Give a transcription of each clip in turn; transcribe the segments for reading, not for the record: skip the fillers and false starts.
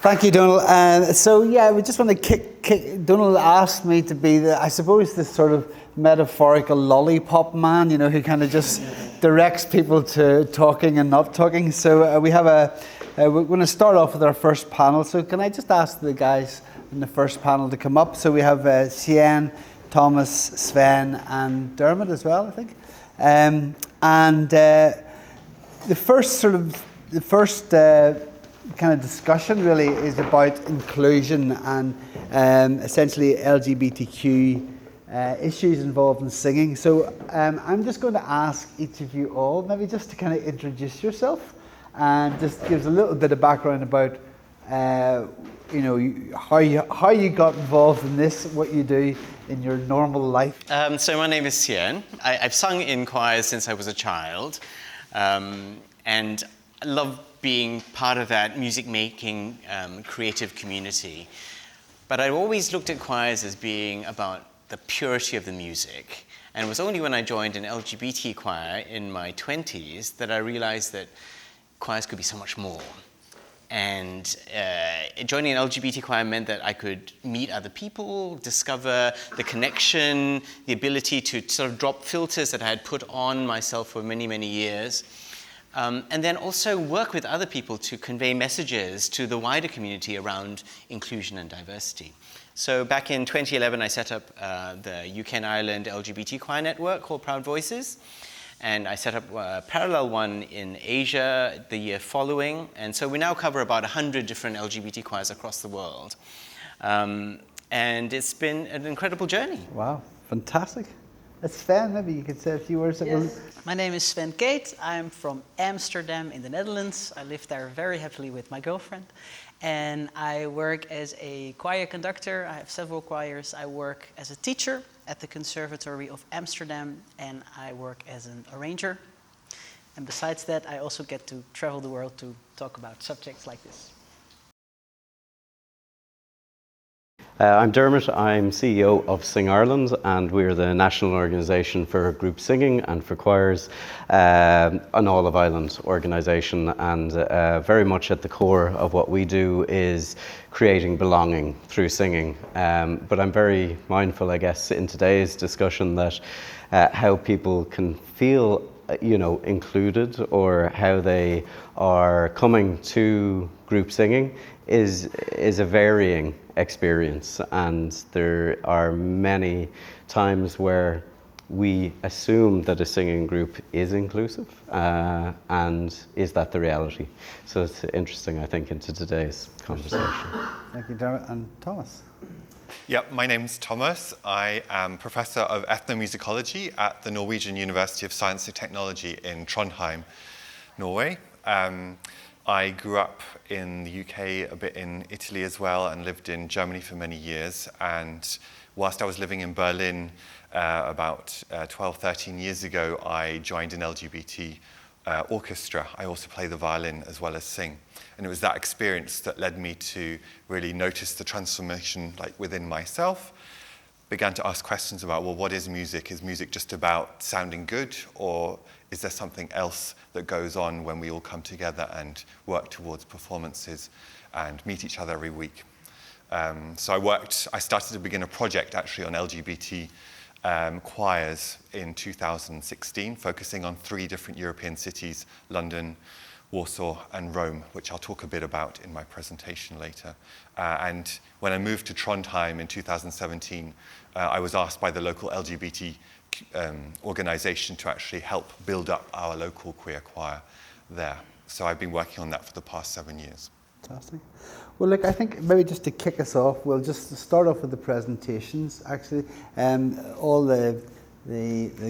Thank you, Donald. So yeah, we just want to kick. Donald asked me to be I suppose, this sort of metaphorical lollipop man, you know, who kind of just directs people to talking and not talking. So we have we're going to start off with our first panel. So can I just ask the guys in the first panel to come up? So we have Hsien, Thomas, Sven, and Dermot as well, I think. The first kind of discussion really is about inclusion and essentially LGBTQ issues involved in singing. So I'm just going to ask each of you all maybe just to kind of introduce yourself and just gives a little bit of background about you know, how you got involved in this, what you do in your normal life. So my name is Hsien. I've sung in choirs since I was a child, and I love being part of that music-making creative community. But I always looked at choirs as being about the purity of the music. And it was only when I joined an LGBT choir in my 20s that I realized that choirs could be so much more. And joining an LGBT choir meant that I could meet other people, discover the connection, the ability to sort of drop filters that I had put on myself for many, many years. And then also work with other people to convey messages to the wider community around inclusion and diversity. So back in 2011, I set up the UK and Ireland LGBT choir network called Proud Voices. And I set up a parallel one in Asia the year following. And so we now cover about 100 different LGBT choirs across the world. And it's been an incredible journey. Wow, fantastic. Sven, maybe you could say a few words. Yes. My name is Sven Keet. I'm from Amsterdam in the Netherlands. I live there very happily with my girlfriend. And I work as a choir conductor. I have several choirs. I work as a teacher at the Conservatoire of Amsterdam, and I work as an arranger. And besides that, I also get to travel the world to talk about subjects like this. I'm Dermot. I'm CEO of Sing Ireland, and we're the national organisation for group singing and for choirs, an all of Ireland organisation, and very much at the core of what we do is creating belonging through singing. But I'm very mindful, I guess, in today's discussion that how people can feel, you know, included, or how they are coming to group singing is a varying experience, and there are many times where we assume that a singing group is inclusive, and is that the reality? So it's interesting, I think, into today's conversation. Thank you, Dermot. And Thomas? Yep, my name's Thomas. I am Professor of Ethnomusicology at the Norwegian University of Science and Technology in Trondheim, Norway. I grew up in the UK, a bit in Italy as well, and lived in Germany for many years. And whilst I was living in Berlin about 12, 13 years ago, I joined an LGBT orchestra. I also play the violin as well as sing. And it was that experience that led me to really notice the transformation within myself. Began to ask questions about, well, what is music? Is music just about sounding good, or is there something else that goes on when we all come together and work towards performances and meet each other every week? So I started to begin a project actually on LGBT choirs in 2016, focusing on 3 different European cities, London, Warsaw and Rome, which I'll talk a bit about in my presentation later. And when I moved to Trondheim in 2017, I was asked by the local LGBT organisation to actually help build up our local queer choir there. So I've been working on that for the past 7 years. Fantastic. Well, look, I think maybe just to kick us off, we'll just start off with the presentations, actually. All the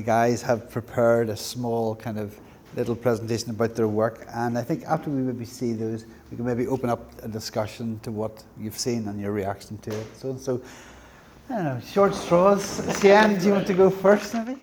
guys have prepared a small kind of little presentation about their work, and I think after we maybe see those, we can maybe open up a discussion to what you've seen and your reaction to it. So I don't know, short straws. Hsien, do you want to go first, maybe?